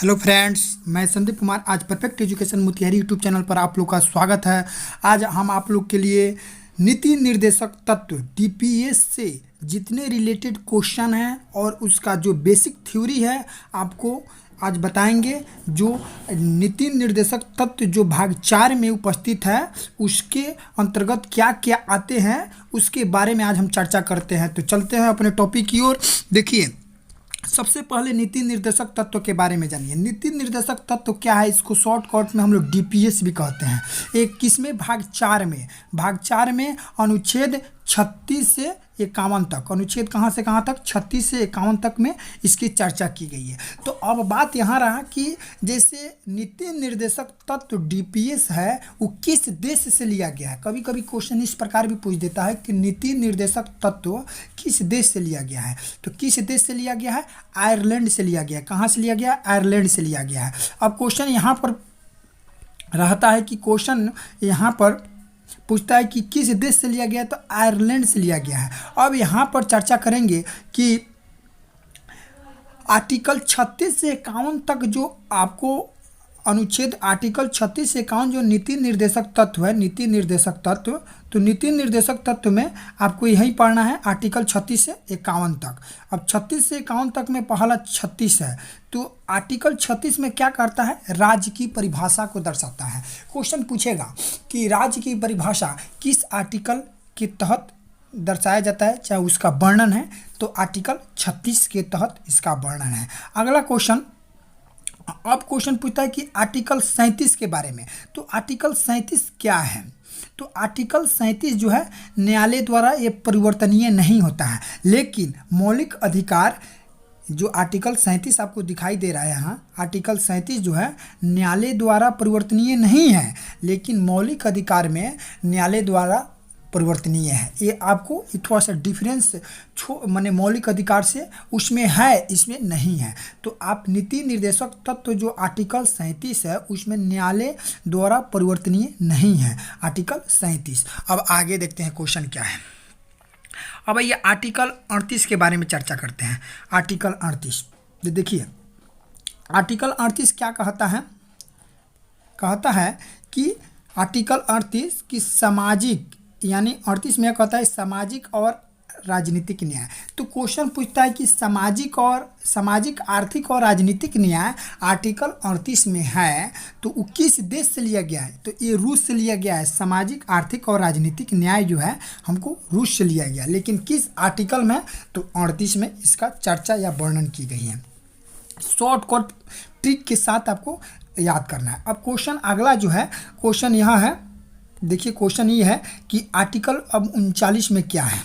Hello friends, मैं संदीप कुमार। आज perfect education Motihari YouTube channel पर आप लोग का स्वागत है। आज हम आप लोग के लिए नीति निर्देशक तत्व डीपीएस से जितने रिलेटेड क्वेश्चन हैं और उसका जो बेसिक थ्योरी है आपको आज बताएंगे। जो नीति निर्देशक तत्व जो भाग 4 में उपस्थित है उसके अंतर्गत क्या क्या आते हैं उसके बारे में आज हम चर्चा करते हैं। तो चलते हैं अपने टॉपिक की ओर। देखिए, सबसे पहले नीति निर्देशक तत्व के बारे में जानिए। नीति निर्देशक तत्व क्या है, इसको शॉर्टकट में हम लोग डीपीएस भी कहते हैं। एक किसमें, भाग 4 में। भाग 4 में अनुच्छेद 36 से 51 तक, अनुच्छेद कहाँ से कहाँ तक, 36 से 51 तक में इसकी चर्चा की गई है। तो अब बात यहाँ रहा कि जैसे नीति निर्देशक तत्व डीपीएस है वो किस देश से लिया गया है। कभी कभी क्वेश्चन इस प्रकार भी पूछ देता है कि नीति निर्देशक तत्व किस देश से लिया गया है। तो किस देश से लिया गया है, आयरलैंड से लिया गया है। कहाँ से लिया गया है, आयरलैंड से लिया गया है। अब क्वेश्चन यहाँ पर रहता है कि क्वेश्चन यहाँ पर पूछता है कि किस देश से लिया गया है, तो आयरलैंड से लिया गया है। अब यहाँ पर चर्चा करेंगे कि आर्टिकल 36 से 51 तक जो आपको अनुच्छेद आर्टिकल 36 से 51 जो नीति निर्देशक तत्व है, नीति निर्देशक तत्व, तो नीति निर्देशक तत्व में आपको यही पढ़ना है आर्टिकल 36 से 51 तक। अब 36 से 51 तक में पहला 36 है, तो आर्टिकल 36 में क्या करता है, राज्य की परिभाषा को दर्शाता है। क्वेश्चन पूछेगा कि राज्य की परिभाषा किस आर्टिकल के तहत दर्शाया जाता है, चाहे उसका वर्णन है, तो आर्टिकल 36 के तहत इसका वर्णन है। अगला क्वेश्चन, अब क्वेश्चन पूछता है कि आर्टिकल 37 के बारे में। तो आर्टिकल 37 क्या है, तो आर्टिकल 37 जो है न्यायालय द्वारा ये परिवर्तनीय नहीं होता है, लेकिन मौलिक अधिकार जो आर्टिकल 37 आपको दिखाई दे रहा है यहाँ, आर्टिकल 37 जो है न्यायालय द्वारा परिवर्तनीय नहीं है, लेकिन मौलिक अधिकार में न्यायालय द्वारा परिवर्तनीय है। ये आपको थोड़ा सा डिफरेंस माने मौलिक अधिकार से उसमें है, इसमें नहीं है। तो आप नीति निर्देशक तत्व जो आर्टिकल 37 है उसमें न्यायालय द्वारा परिवर्तनीय नहीं है, आर्टिकल 37। अब आगे देखते हैं क्वेश्चन क्या है। अब ये आर्टिकल 38 के बारे में चर्चा करते हैं। आर्टिकल 38 देखिए, आर्टिकल 38 क्या कहता है, कहता है कि आर्टिकल 38 की सामाजिक, यानी 38 में कहता है सामाजिक और राजनीतिक न्याय। तो क्वेश्चन पूछता है कि सामाजिक आर्थिक और राजनीतिक न्याय आर्टिकल 38 में है, तो वो किस देश से लिया गया है, तो ये रूस से लिया गया है। सामाजिक आर्थिक और राजनीतिक न्याय जो है हमको रूस से लिया गया, लेकिन किस आर्टिकल में, तो 38 में इसका चर्चा या वर्णन की गई है। शॉर्टकट ट्रिक के साथ आपको याद करना है। अब क्वेश्चन अगला जो है, क्वेश्चन यहाँ है, देखिए क्वेश्चन ये है कि आर्टिकल अब 39 में क्या है।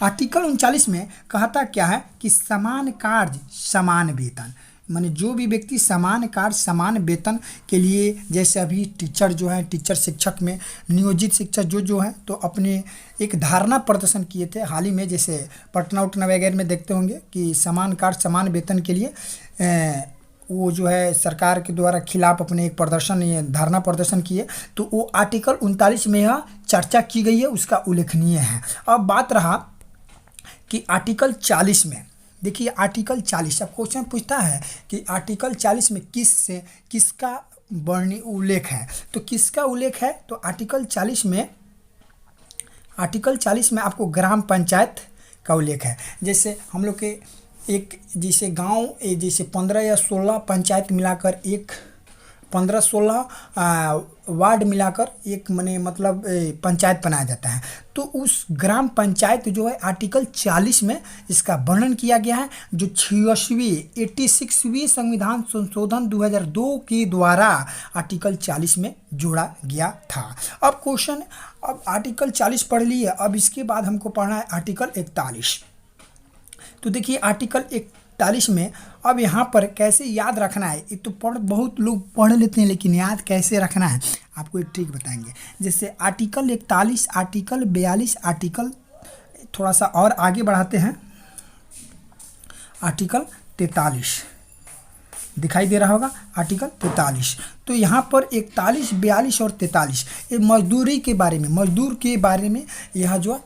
आर्टिकल 39 में कहता क्या है कि समान कार्य समान वेतन, माने जो भी व्यक्ति समान कार्य समान वेतन के लिए, जैसे अभी टीचर जो है, टीचर शिक्षक में नियोजित शिक्षक जो है, तो अपने एक धारणा प्रदर्शन किए थे हाल ही में, जैसे पटना उटना वगैरह में देखते होंगे कि समान कार्य समान वेतन के लिए वो जो है सरकार के द्वारा खिलाफ अपने एक प्रदर्शन, ये धारणा प्रदर्शन किए। तो वो आर्टिकल 39 में यह चर्चा की गई है, उसका उल्लेखनीय है। अब बात रहा कि आर्टिकल 40 में, देखिए आर्टिकल 40, अब क्वेश्चन पूछता है कि आर्टिकल 40 में किसका वर्णन उल्लेख है, तो किसका उल्लेख है, तो आर्टिकल 40 में आपको ग्राम पंचायत का उल्लेख है। जैसे हम लोग के एक जैसे गांव, जैसे 15 या 16 पंचायत मिलाकर एक 15-16 वार्ड मिलाकर एक मतलब पंचायत बनाया जाता है। तो उस ग्राम पंचायत जो है आर्टिकल 40 में इसका वर्णन किया गया है, जो 86वीं संविधान संशोधन 2002 के द्वारा आर्टिकल 40 में जोड़ा गया था। अब क्वेश्चन, अब आर्टिकल 40 पढ़ लिए, अब इसके बाद हमको पढ़ना है आर्टिकल 41। तो देखिए आर्टिकल 41 में अब यहाँ पर कैसे याद रखना है, ये तो बहुत लोग पढ़ लेते हैं, लेकिन याद कैसे रखना है आपको एक ट्रिक बताएंगे। जैसे आर्टिकल 41, आर्टिकल 42, आर्टिकल, थोड़ा सा और आगे बढ़ाते हैं, आर्टिकल 43। दिखाई दे रहा होगा आर्टिकल 43। तो यहाँ पर 41, 42 और 43 ये मजदूरी के बारे में, मजदूर के बारे में यह जो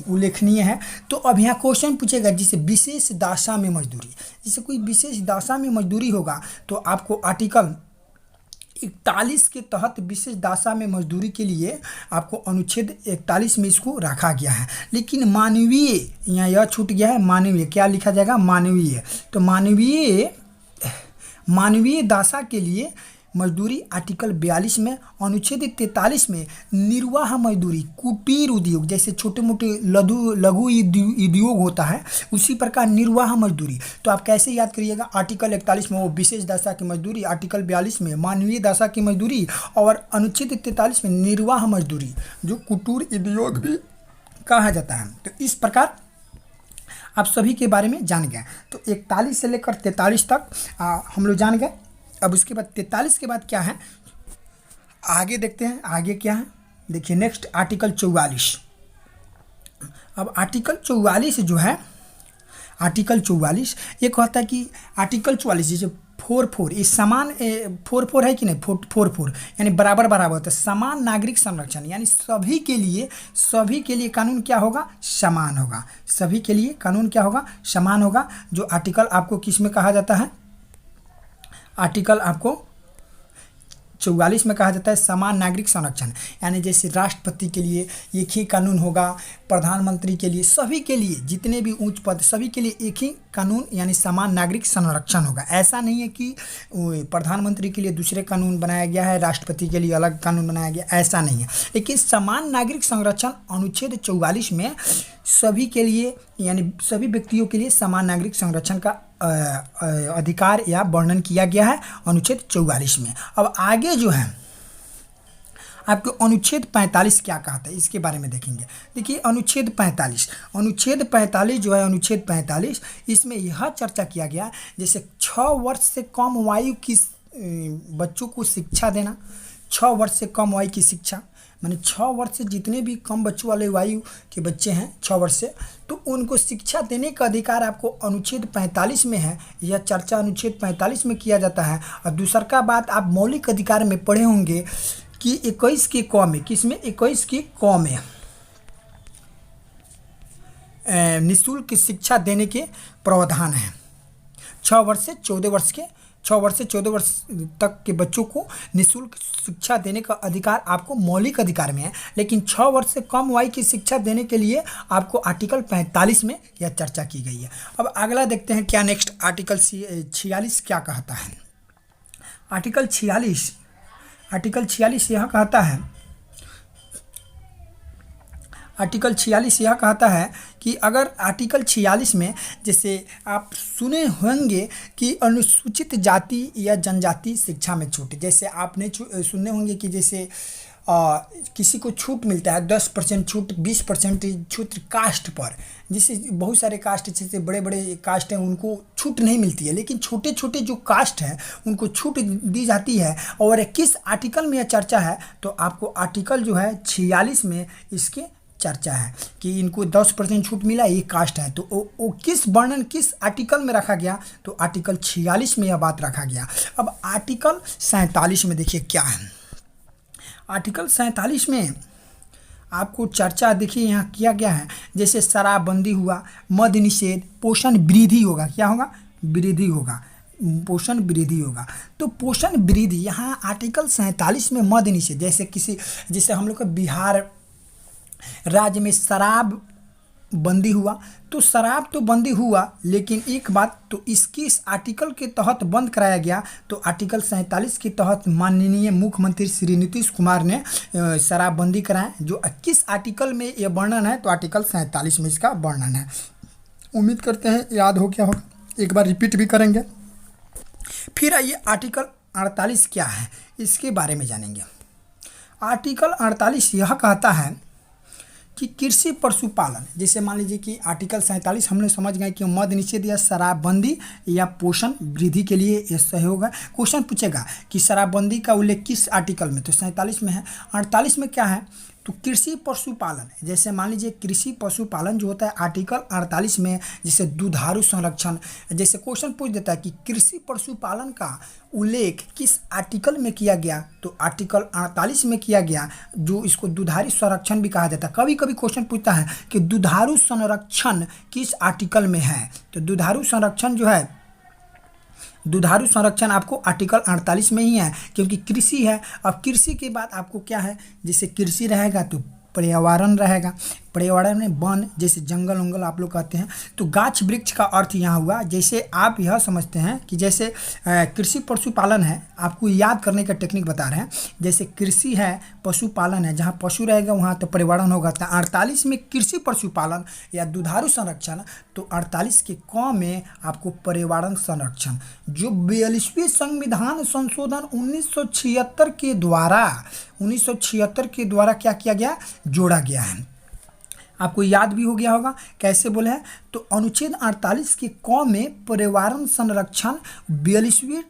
उल्लेखनीय है। तो अब यहाँ क्वेश्चन पूछेगा जिसे विशेष दशा में मजदूरी, जैसे कोई विशेष दशा में मजदूरी होगा तो आपको आर्टिकल 41 के तहत विशेष दशा में मजदूरी के लिए आपको अनुच्छेद 41 में इसको रखा गया है। लेकिन मानवीय, यहाँ यह छूट गया है, मानवीय क्या लिखा जाएगा, मानवीय। तो मानवीय दशा के लिए मजदूरी आर्टिकल 42 में, अनुच्छेद 43 में निर्वाह मजदूरी, कुटीर उद्योग जैसे छोटे मोटे लघु उद्योग होता है उसी प्रकार निर्वाह मजदूरी। तो आप कैसे याद करिएगा, आर्टिकल 41 में वो विशेष दशा की मजदूरी, आर्टिकल 42 में मानवीय दशा की मजदूरी और अनुच्छेद 43 में निर्वाह मजदूरी जो कुटीर उद्योग भी कहा जाता है। तो इस प्रकार आप सभी के बारे में जान गए। तो 41 से लेकर 43 तक हम लोग जान गए। अब उसके बाद 43 के बाद क्या है, आगे देखते हैं आगे क्या है। देखिए नेक्स्ट आर्टिकल 44। अब आर्टिकल 44 जो है, आर्टिकल 44 ये कहता है कि आर्टिकल 44 जैसे 4 इस समान 4 है कि नहीं, 4 यानी बराबर बराबर होता है, समान नागरिक संरक्षण, यानी सभी के लिए कानून क्या होगा, समान होगा। सभी के लिए कानून क्या होगा, समान होगा। जो आर्टिकल आपको किस में कहा जाता है, आर्टिकल आपको 44 में कहा जाता है समान नागरिक संरक्षण, यानी जैसे राष्ट्रपति के लिए एक ही कानून होगा, प्रधानमंत्री के लिए, सभी के लिए जितने भी उच्च पद सभी के लिए एक ही कानून यानी समान नागरिक संरक्षण होगा। ऐसा नहीं है कि प्रधानमंत्री के लिए दूसरे कानून बनाया गया है, राष्ट्रपति के लिए अलग कानून बनाया गया, ऐसा नहीं है। लेकिन समान नागरिक संरक्षण अनुच्छेद 44 में सभी के लिए यानी सभी व्यक्तियों के लिए समान नागरिक संरक्षण का अधिकार या वर्णन किया गया है अनुच्छेद 44 में। अब आगे जो है आपको अनुच्छेद 45 क्या कहता है इसके बारे में देखेंगे। देखिए अनुच्छेद 45 जो है, अनुच्छेद 45 इसमें यह चर्चा किया गया जैसे 6 वर्ष से कम आयु की बच्चों को शिक्षा देना, 6 वर्ष से कम आयु की शिक्षा माने 6 वर्ष से जितने भी कम बच्चों वाले आयु के बच्चे हैं 6 वर्ष से, तो उनको शिक्षा देने का अधिकार आपको अनुच्छेद 45 में है। यह चर्चा अनुच्छेद 45 में किया जाता है। और दूसरा का बात आप मौलिक अधिकार में पढ़े होंगे कि 21 के क में, किसमें 21 के क में निःशुल्क शिक्षा देने के प्रावधान है। 6 वर्ष से 14 वर्ष तक के बच्चों को निःशुल्क शिक्षा देने का अधिकार आपको मौलिक अधिकार में है। लेकिन 6 वर्ष से कम आयु की शिक्षा देने के लिए आपको आर्टिकल 45 में यह चर्चा की गई है। अब अगला देखते हैं क्या नेक्स्ट आर्टिकल 46 क्या कहता है। आर्टिकल 46 यह कहता है, आर्टिकल 46 यह कहता है कि अगर आर्टिकल 46 में जैसे आप सुने होंगे कि अनुसूचित जाति या जनजाति शिक्षा में छूट, जैसे आपने सुने होंगे कि जैसे किसी को छूट मिलता है 10% छूट, 20% छूट कास्ट पर। जैसे बहुत सारे कास्ट जैसे बड़े बड़े कास्ट हैं उनको छूट नहीं मिलती है, लेकिन छोटे छोटे जो कास्ट हैं उनको छूट दी जाती है। और किस आर्टिकल में यह चर्चा है, तो आपको आर्टिकल जो है 46 में इसके चर्चा है कि इनको 10% छूट मिला, ये कास्ट है। तो वो किस वर्णन किस आर्टिकल में रखा गया, तो आर्टिकल 46 में यह बात रखा गया। अब आर्टिकल 47 में देखिए क्या है। आर्टिकल 47 में आपको चर्चा देखिए यहाँ किया गया है, जैसे शराबबंदी हुआ, मद्य निषेध, पोषण वृद्धि होगा, क्या होगा, वृद्धि होगा, पोषण वृद्धि होगा। तो पोषण वृद्धि यहाँ आर्टिकल 47 में मद्य निषेध, जैसे हम लोग का बिहार राज्य में शराब बंदी हुआ, तो शराब तो बंदी हुआ, लेकिन एक बात तो इसकी इस आर्टिकल के तहत बंद कराया गया। तो आर्टिकल 47 के तहत माननीय मुख्यमंत्री श्री नीतीश कुमार ने शराबबंदी कराया। जो किस आर्टिकल में यह वर्णन है, तो आर्टिकल 47 में इसका वर्णन है। उम्मीद करते हैं याद हो गया होगा, एक बार रिपीट भी करेंगे। फिर आइए आर्टिकल 48 क्या है इसके बारे में जानेंगे। आर्टिकल 48 यह कहता है कि कृषि पशुपालन, जैसे मान लीजिए कि आर्टिकल 47 हमने समझ गए कि मद्य निषेध या शराबबंदी या पोषण वृद्धि के लिए यह सहयोग है। क्वेश्चन पूछेगा कि शराबबंदी का उल्लेख किस आर्टिकल में, तो 47 में है। 48 में क्या है, तो कृषि पशुपालन, जैसे मान लीजिए कृषि पशुपालन जो होता है आर्टिकल 48 में, जैसे दुधारू संरक्षण, जैसे क्वेश्चन पूछ देता है कि कृषि पशुपालन का उल्लेख किस आर्टिकल में किया गया, तो आर्टिकल 48 में किया गया, जो इसको दुधारू संरक्षण भी कहा जाता है। कभी कभी क्वेश्चन पूछता है कि दुधारू संरक्षण किस आर्टिकल में है, तो दुधारू संरक्षण जो है, दुधारू संरक्षण आपको आर्टिकल 48 में ही है, क्योंकि कृषि है। अब कृषि के बाद आपको क्या है, जैसे कृषि रहेगा तो पर्यावरण रहेगा, पर्यावरण में वन, जैसे जंगल उंगल आप लोग कहते हैं, तो गाछ वृक्ष का अर्थ यहाँ हुआ। जैसे आप यह समझते हैं कि जैसे कृषि पशुपालन है, आपको याद करने का टेक्निक बता रहे हैं। जैसे कृषि है, पशुपालन है, जहाँ पशु रहेगा वहाँ तो पर्यावरण होगा। तो 48 में कृषि पशुपालन या दुधारू संरक्षण, तो 48 के क में आपको पर्यावरण संरक्षण, जो 42वें संविधान संशोधन 1976 के द्वारा क्या किया गया, जोड़ा गया है। आपको याद भी हो गया होगा कैसे बोले हैं, तो अनुच्छेद 48 के क में पर्यावरण संरक्षण 42वें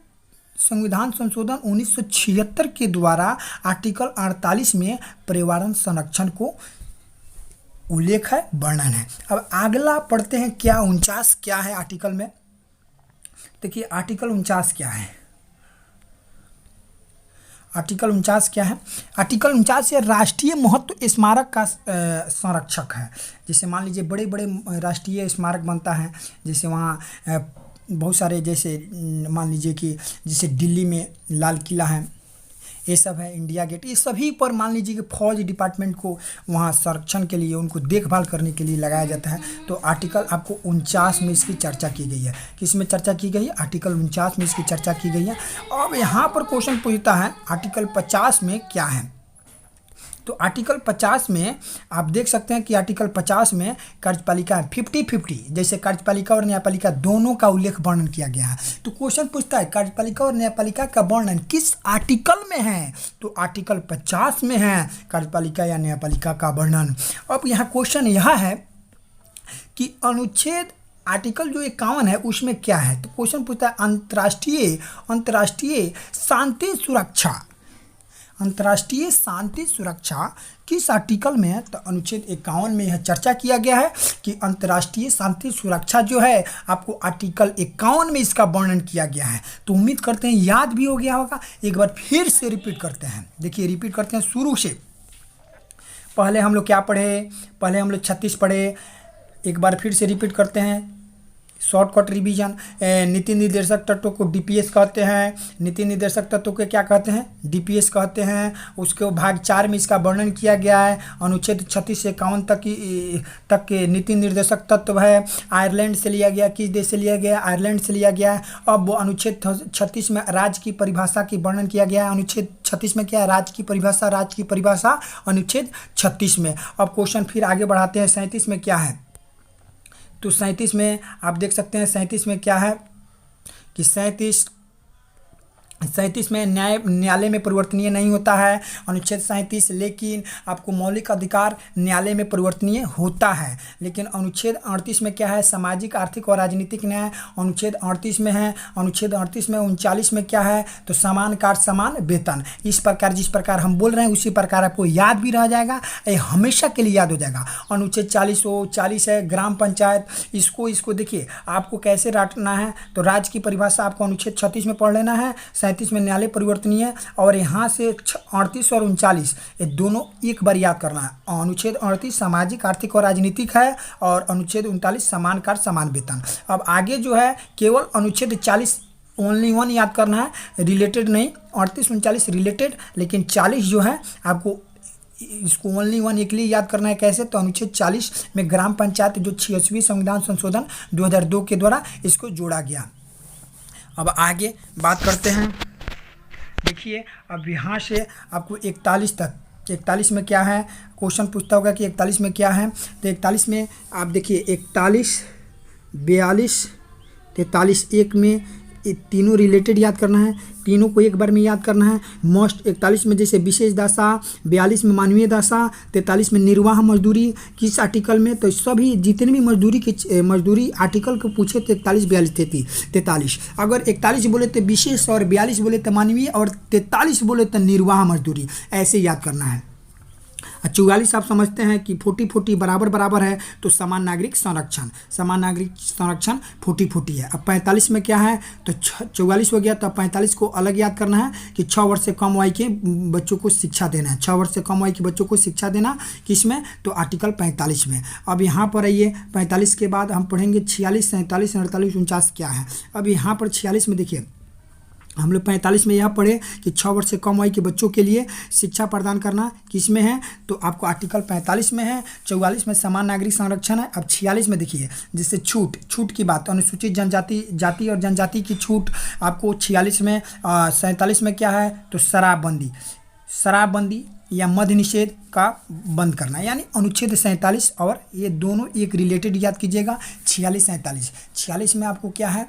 संविधान संशोधन 1976 के द्वारा आर्टिकल 48 में पर्यावरण संरक्षण को उल्लेख है, वर्णन है। अब अगला पढ़ते हैं क्या 49 क्या है आर्टिकल में। देखिए आर्टिकल 49 क्या है, आर्टिकल 49 क्या है, आर्टिकल 49 राष्ट्रीय महत्व स्मारक का संरक्षक है। जैसे मान लीजिए बड़े बड़े राष्ट्रीय स्मारक बनता है, जैसे वहाँ बहुत सारे, जैसे मान लीजिए कि जैसे दिल्ली में लाल किला है, ये सब है, इंडिया गेट, ये सभी पर मान लीजिए कि फौज डिपार्टमेंट को वहाँ संरक्षण के लिए, उनको देखभाल करने के लिए लगाया जाता है। तो आर्टिकल आपको 49 में इसकी चर्चा की गई है। किस में चर्चा की गई है, आर्टिकल 49 में इसकी चर्चा की गई है। अब यहाँ पर क्वेश्चन पूछता है आर्टिकल 50 में क्या है, तो आर्टिकल 50 में आप देख सकते हैं कि आर्टिकल 50 में कार्यपालिका 50-50, जैसे कार्यपालिका और न्यायपालिका दोनों का उल्लेख वर्णन किया गया है। तो क्वेश्चन पूछता है कार्यपालिका और न्यायपालिका का वर्णन किस आर्टिकल में है, तो आर्टिकल 50 में है कार्यपालिका या न्यायपालिका का वर्णन। अब यहाँ क्वेश्चन यह है कि अनुच्छेद आर्टिकल जो 51 है उसमें क्या है, तो क्वेश्चन पूछता है अंतर्राष्ट्रीय शांति सुरक्षा, अंतर्राष्ट्रीय शांति सुरक्षा किस आर्टिकल में है, तो अनुच्छेद 51 में यह चर्चा किया गया है कि अंतर्राष्ट्रीय शांति सुरक्षा जो है आपको आर्टिकल 51 में इसका वर्णन किया गया है। तो उम्मीद करते हैं याद भी हो गया होगा। एक बार फिर से रिपीट करते हैं, देखिए रिपीट करते हैं शुरू से। पहले हम लोग क्या पढ़े, पहले हम लोग 36 पढ़े, एक बार फिर से रिपीट करते हैं शॉर्टकट रिवीजन। नीति निर्देशक तत्वों को डीपीएस कहते हैं, नीति निर्देशक तत्वों के क्या कहते हैं, डीपीएस कहते हैं। उसके भाग 4 में इसका वर्णन किया गया है। अनुच्छेद 36 से 51 तक के नीति निर्देशक तत्व है। आयरलैंड से लिया गया, किस देश से लिया गया, आयरलैंड से लिया गया है। अब वो अनुच्छेद 36 में राज्य की परिभाषा की वर्णन किया गया है। अनुच्छेद 36 में क्या है, राज्य की परिभाषा, राज्य की परिभाषा अनुच्छेद 36 में। अब क्वेश्चन फिर आगे बढ़ाते हैं, 37 में क्या है, तो 37 में आप देख सकते हैं 37 में क्या है कि 37 में न्यायालय में परिवर्तनीय नहीं होता है, अनुच्छेद 37। लेकिन आपको मौलिक अधिकार न्यायालय में परिवर्तनीय होता है। लेकिन अनुच्छेद 38 में क्या है, सामाजिक आर्थिक और राजनीतिक न्याय अनुच्छेद 38 में है। अनुच्छेद 38 में 39 में क्या है, तो समान कार्य समान वेतन। इस प्रकार जिस प्रकार हम बोल रहे हैं उसी प्रकार आपको याद भी रह जाएगा, ये हमेशा के लिए याद हो जाएगा। अनुच्छेद 40 है ग्राम पंचायत, इसको देखिए आपको कैसे रटना है, तो राज्य की परिभाषा आपको अनुच्छेद 36 में पढ़ लेना है। 37 में न्यायालय परिवर्तनीय, और यहाँ से 38 और 39 ये दोनों एक बार याद करना है। अनुच्छेद 38 सामाजिक आर्थिक और राजनीतिक है, और अनुच्छेद 39 समान कार्य समान वेतन। अब आगे जो है केवल अनुच्छेद 40 ओनली वन याद करना है, रिलेटेड नहीं। 38-39 रिलेटेड, लेकिन 40 जो है आपको इसको ओनली वन एक लिए याद करना है। कैसे, तो अनुच्छेद 40 में ग्राम पंचायत जो 86वें संविधान संशोधन 2002 के द्वारा इसको जोड़ा गया। अब आगे बात करते हैं, देखिए अब यहाँ से आपको 41 तक, 41 में क्या है, क्वेश्चन पूछता होगा कि 41 में क्या है, तो 41 में आप देखिए 41, 42, 43 एक में तीनों रिलेटेड याद करना है, तीनों को एक बार में याद करना है। मोस्ट 41 में जैसे विशेष दशा, 42 में मानवीय दशा, 43 में निर्वाह मजदूरी किस आर्टिकल में, तो सभी जितने भी मजदूरी आर्टिकल को पूछे तो 41, 42, 43। अगर 41 बोले तो विशेष, और 42 बोले तो मानवीय, और 43 बोले तो निर्वाह मजदूरी, ऐसे याद करना है। 44 आप समझते हैं कि 40-40 बराबर बराबर है, तो समान नागरिक संरक्षण, समान नागरिक संरक्षण 40-40 है। अब 45 में क्या है, तो 44 हो गया, तो 45 को अलग याद करना है कि 6 वर्ष से कम आयु के बच्चों को शिक्षा देना है, 6 वर्ष से कम आयु के बच्चों को शिक्षा देना किसमें, तो आर्टिकल 45 में। अब यहाँ पर आइए 45 के बाद हम पढ़ेंगे 46, 47, 48, 49 क्या है। अब यहाँ पर 46 में देखिए, हम लोग 45 में यह पढ़े कि 6 वर्ष से कम आयु के बच्चों के लिए शिक्षा प्रदान करना किस में है, तो आपको आर्टिकल 45 में है। 44 में समान नागरिक संरक्षण है। अब 46 में देखिए, जैसे छूट की बात, अनुसूचित जाति और जनजाति की छूट आपको 46 में। 47 में क्या है, तो शराबबंदी या मद्य निषेध का बंद करना, यानी अनुच्छेद 47 और ये दोनों एक रिलेटेड याद कीजिएगा। 46 में आपको क्या है,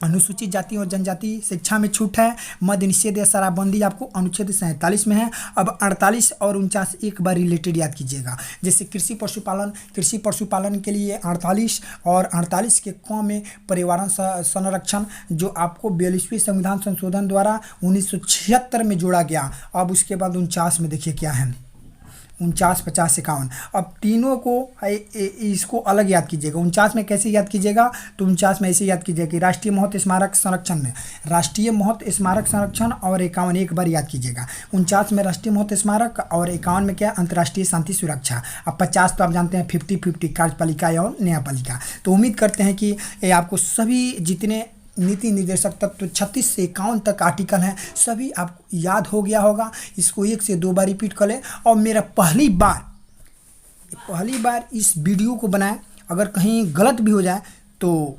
अनुसूचित जाति और जनजाति शिक्षा में छूट है। मद्य निषेध या शराबबंदी आपको अनुच्छेद 47 में है। अब 48 और 49 एक बार रिलेटेड याद कीजिएगा। जैसे कृषि पशुपालन के लिए 48 और 48 के क में पर्यावरण संरक्षण, जो आपको 42वें संविधान संशोधन द्वारा 1976 में जोड़ा गया। अब उसके बाद 49 में देखिए क्या है, 49, 50, 51। अब तीनों को इसको अलग याद कीजिएगा। 49 में कैसे याद कीजिएगा, तो 49 में ऐसे याद कीजिएगा कि राष्ट्रीय महत्व स्मारक संरक्षण में, राष्ट्रीय महत्व स्मारक संरक्षण और 51 एक बार याद कीजिएगा। 49 में राष्ट्रीय महत्व स्मारक और 51 में क्या, अंतर्राष्ट्रीय शांति सुरक्षा। अब 50 तो आप जानते हैं 50-50 कार्यपालिका और न्यायपालिका। तो उम्मीद करते हैं कि आपको सभी जितने नीति निर्देशक तत्व 36 से 51 तक आर्टिकल हैं सभी आपको याद हो गया होगा। इसको 1 से 2 बार रिपीट कर लें। और मेरा पहली बार इस वीडियो को बनाए, अगर कहीं गलत भी हो जाए तो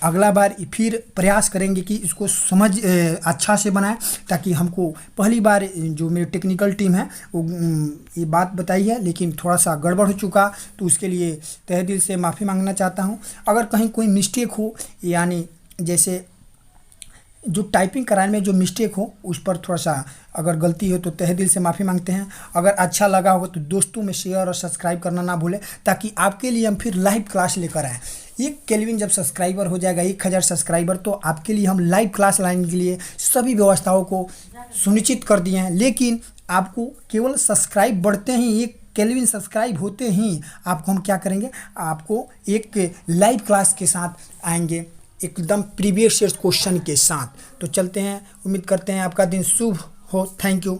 अगला बार फिर प्रयास करेंगे कि इसको समझ अच्छा से बनाएं, ताकि हमको पहली बार जो मेरी टेक्निकल टीम है वो ये बात बताई है, लेकिन थोड़ा सा गड़बड़ हो चुका, तो उसके लिए तहे दिल से माफ़ी मांगना चाहता हूं। अगर कहीं कोई मिस्टेक हो, यानी जैसे जो टाइपिंग कराने में जो मिस्टेक हो उस पर थोड़ा सा अगर गलती हो तो तहे दिल से माफ़ी मांगते हैं। अगर अच्छा लगा होगा तो दोस्तों में शेयर और सब्सक्राइब करना ना भूलें, ताकि आपके लिए हम फिर लाइव क्लास लेकर आएँ। एक केल्विन जब सब्सक्राइबर हो जाएगा 1000 सब्सक्राइबर, तो आपके लिए हम लाइव क्लास लाने के लिए सभी व्यवस्थाओं को सुनिश्चित कर दिए हैं। लेकिन आपको केवल सब्सक्राइब बढ़ते ही, एक केल्विन सब्सक्राइब होते ही आपको हम क्या करेंगे, आपको एक लाइव क्लास के साथ आएंगे, एकदम प्रीवियस ईयर क्वेश्चन के साथ। तो चलते हैं, उम्मीद करते हैं आपका दिन शुभ हो। Thank you.